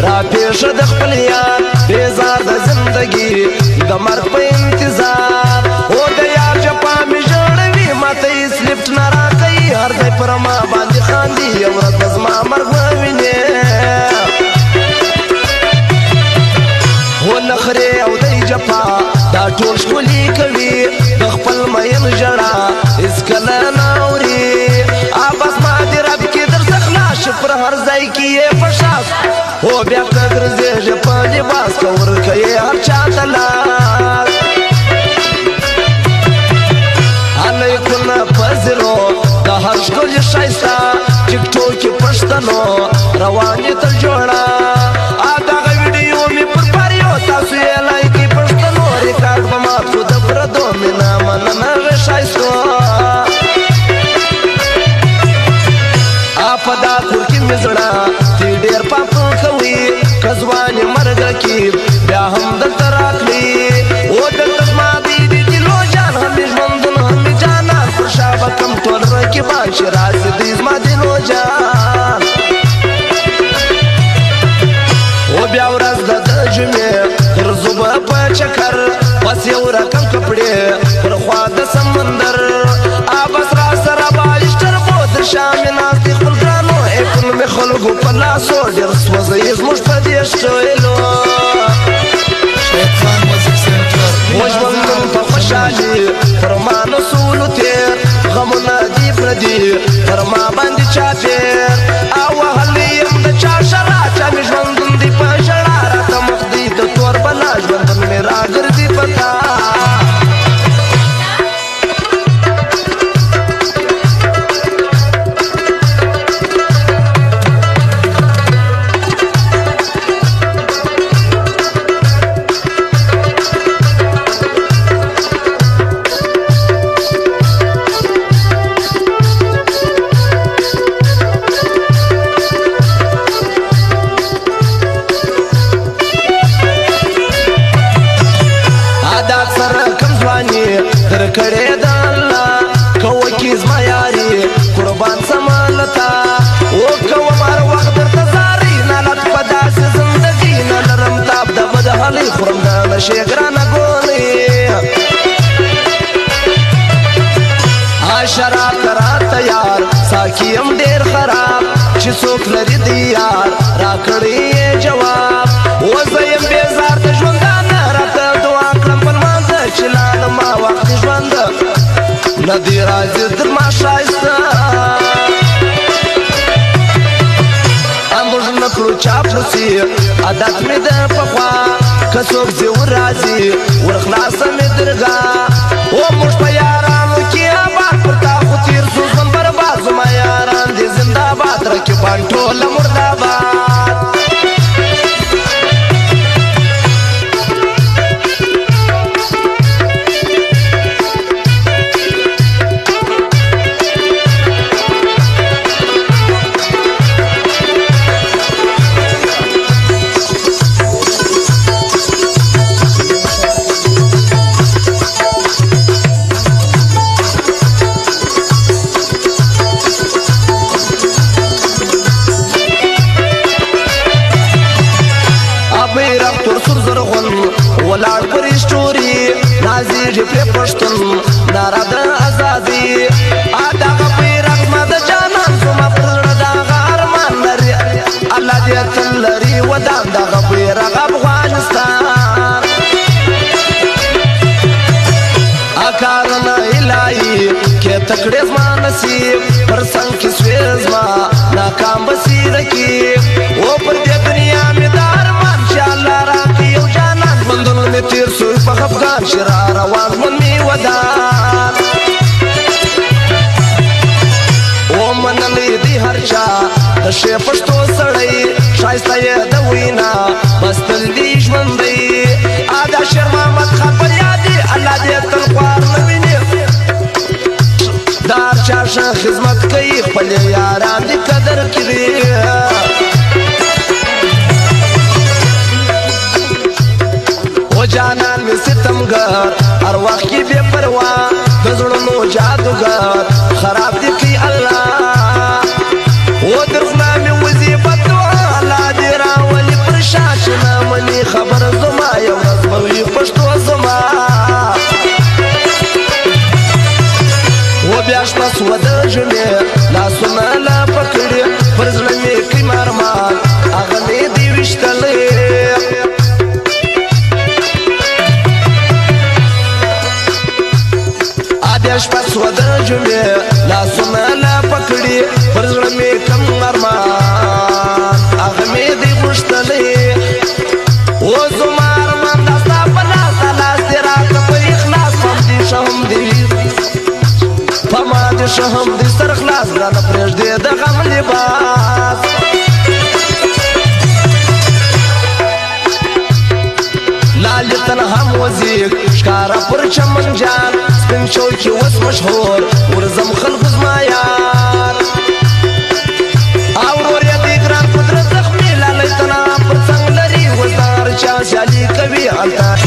را پیش د خپل یار بیزار د زندگی د مرګ په انتظار او د یار جپا می ژړوي ماته یې سلیپټ نه راکوي هر ځای پر ما باندې خاندي یو ورځ به زما مرګ ووینې و نخرې او دی جپا دا ټول ښکلي کوي د خپل مین ژړا هېڅکله نه اوري بس ما دې رب کې درڅه خلاص پر هر ځای کې یې فشاس او بیا که ګرځېږې په لباس که ورکوې هر چا ته لاس علیکونه په زیرو د هر ښکلي ښایسته ټیکټوک کې پښتنو روانې تل جوړه دغه ویډیو مې پر پاریو تاسو یې لایکي پښتنو ریکارډ به مات کړو د پردو مینه مننه ښایستو په دا کور کې مې زړه تی ډېر پاپ کوي که ځوان یې مرګه کې بیا هم دلته راکړي او دلته زما دی دلو جان همې ژوندون همې جانان پر شا به کم ټول رقیبان چې راځي دی زما دلو جان او بیا ورځ ده د جمعې ګرځو به په چکر بس یو رقم کپړې پر خوا د سمندر بس را سره به اشتربو در شا مې ناستې خپل ګرانو ایپل مې خلکو په لاسو ډېر سوځوي زموږ په دې شټویلو موږ ژوندون په خوشحالي پر ما نسولو تېر غمونه دي پردي پر ما باندې چاپېر او وهلی یم د چا شرا چا مې ژوندون دی په ژړا راته مخ دی د تور بلا ژوندون مې راګرځي په تا کړې د الله کوه کې زما یاري قربان سمالتا او کوه مار وخت درته زاري نالت په داسې زندګي نه لرم تاب د بدحالۍ خورم د نشې ګرانه ګولۍ شراب کراته یار ساقي یم ډېر خراب چې څوک لري دی یار راکړی یې جواب و زه یم بېزار د ژوندانه راته دعا کړم په لمانځه چې لاړه ما وخت ژوند نه دی راځي در ما ښایسته موږ نه کړو چاپلوسي عادت مې د پخوا که څوک ځي ورراځي ورخلاصه مې درګاه او موږ په یارانو کې آباد پر تا خو تېر شو ژوند برباد زما یاران دي زنده‌باد رقیبان ټوله مرداباد ولاړ پر اسټوري نازېږي پرې پښتون ناره د ازادي دغه بیرغ زما د جانان زما پر زړه دغه ارمان لري الله دې تل لري ودان دغه بیرغ افغانستان کارونه الهي کې تکړې زما نصیب پر څنګ کې سوې زما ناکام بصیره کې او پر دې دنیا مې د ارمان چې الله راکړي یو جانان بندون مې تېر سوی په خفګان چې را روان ژوند مې ودان او منلی دی هر چا د ښې پښتو سړی ښایسته یې د وینا بس تل دی ژوندی دا شیر محمد خان په یاد دی الله دې تل خوار نه ویني دا هر چا ښه خدمت کوي خپل یاران دې قدر کړي و جانان می ستمگر هر وخت کی بے پروا د زړونو جادوگر خراب دی کی الله و درخنا می وظیفه دعا الله دې راولي پر شپه سوه د جمعې لاسونه لا پکړې پر زړه مې کړي مارمان هغه مې دې ویشتلی بیا شپه سوه د جمعې لاسونه لا پکړي پر زړه مې کم ارمان هغه مې دې غوښتلی اوس زما ارمان دا ستا په لاسه لاس دې راکړه په اخلاص پم دې ښه هم دې وي په ما دې ښه هم دې سر خلاص رانه پرېږدې د غم لباس لالې تنها موزیک ښکاره پر چمن جان سپین چوکي اوس مشهور ورځم خلکو زما یار او ورور یې دې ګران قدرت زخمي لالی تنها پر څنګ لري اوس د هر چا سیالي کوي هلته